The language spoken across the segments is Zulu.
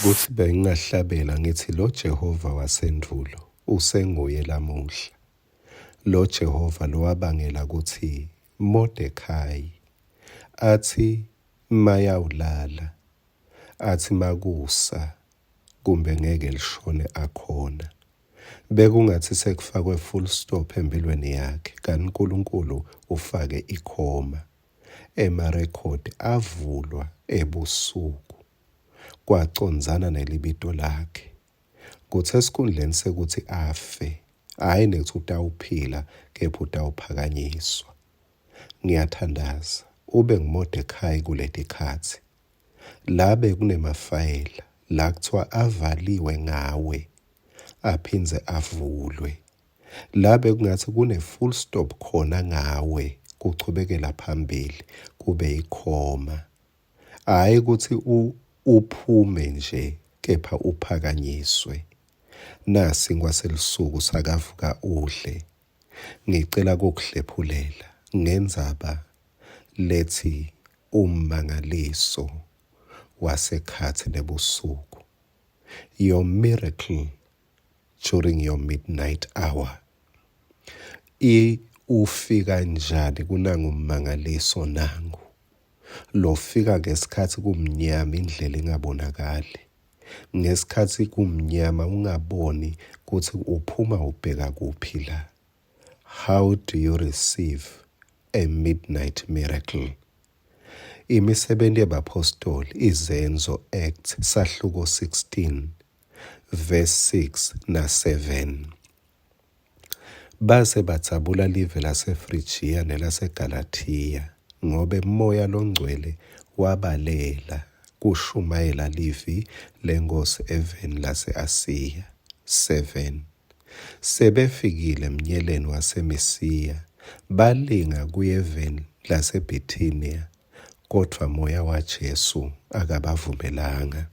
Kuthi bengingahlabela ngithi lo Jehova wasendulo usenguye lamuhla. Lo Jehova lo wabangela ukuthi Mordekhai athi mayawulala, athi makusa kumbe ngeke lishone akhona. Bekungathi sekufakwe full stop empilweni yakhe, kanti uNkulunkulu ufake ikhoma. Emarekhodi avulwa ebusuku. Kwacondzana nelibito lakhe. Kuthe esikhundleni sekuthi afe, hhayi nethi utawuphila, kepha utawuphakanyiswa. Ngiyathandaza, ube nguMordekhai kuleti khathi. La bekunemafayela, la kuthiwa avaliwe ngawe, aphindze avulwe. La bekungathi kune full stop khona ngawe, kuchubekela phambili, kube ikhoma. Hhayi ukuthi uphume nje, kepha uphakanyiswe. Nasi ngwaselisuku sakavuka udle. Ngicela kokuhlephulela, ngenzaba lethi ummangaliso wasekhathi nebusuku. Your miracle during your midnight hour. Ufika njani kunanga ummangaliso nangu. Lofika ngesikhathi kumnyama indlela ingabonakali. Ngesikhathi kumnyama ungaboni ukuthi uphuma ubheka kuphi la. How do you receive a midnight miracle? Imisebenzi yabapostoli, Izenzo Acts, sahluko 16, verse 6 na 7. Base batsabula live laseFrigiya nelaseGalathiya, ngoba uMoya loNgcwele wabalela kushumayela livi lenkosi eveni lase-Asiya. 7. Sebefikile emnyeleni waseMisiya, balinga kuyeveni laseBhithiniya, kodwa Moya waJesu akabavumelanga.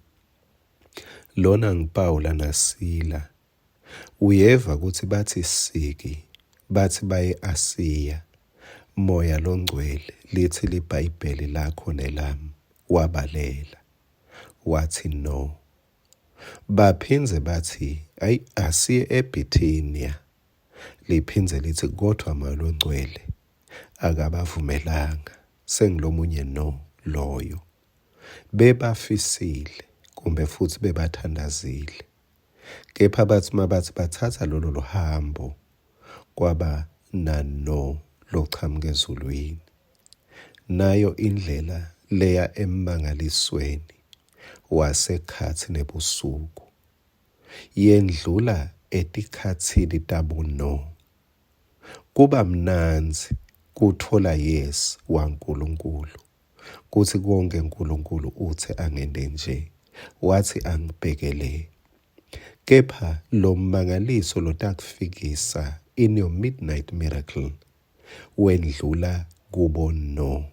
Lona ngiPawula naSila, uyeva ukuthi bathi siki, bathi baye Asiya, Moya loNgcwele lithi liBhayibheli lakho nelami, wabalela. Wathi no. Baphinze bathi, asiye eBhithiniya. Liphindze lithi kodwa Moya loNgcwele akabavumelanga. Sengilomunye no loyo. Bebafisile kumbe futhi bebathandazile. Kepha bathi mabathi bathatha lolo hambo, kwaba nano lochamuka ezulwini. Nayo indlela leya emmangalisweni wasekhathi nebusuku. Yendlula etikhathini tabuno. Kuba mnanzi kuthola yes waNkulunkulu. Kuthi konke uNkulunkulu uthi angende nje, wathi angibhekele. Kepha lo mmangaliso lotakufikisa in your midnight miracle, wendlula kubo no.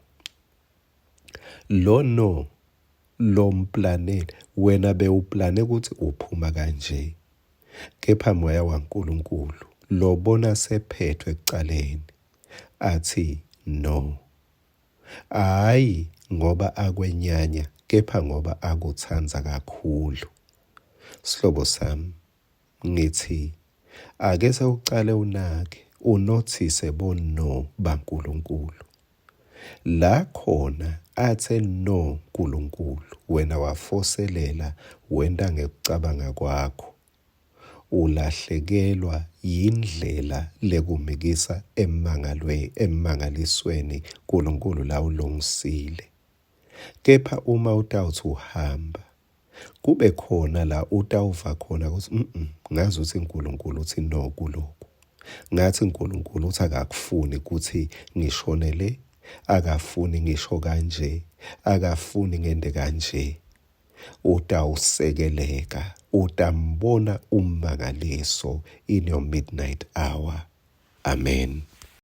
Lo no, lo mplanele, wena bewuplane ukuthi uphuma kanje. Kepha Moya waNkulunkulu, lo bona sephethwe ekucaleni, athi no. Hhayi ngoba akwenyanya, kepha ngoba akuthanza kakhulu. Sihlobo sami, ngithi ake sewucale unake, unothise bono baNkulunkulu. La khona athe no uNkulunkulu, wena wafoselela, wenda ngekucabanga kwakho. Ulahlekelwa yindlela lekumikisa emmangalisweni uNkulunkulu la ulungisile. Kepha uma utawuthi uhamba, kube khona la utawuva khona ukuthi ngazi ukuthi uNkulunkulu uthi no kulokhu. Ngathi uNkulunkulu uthi akakufuni ukuthi ngishonele, akafuni ngisho kanje, akafuni ngende kanje. Utawusekeleka, utambona ummangaliso in your midnight hour. Amen.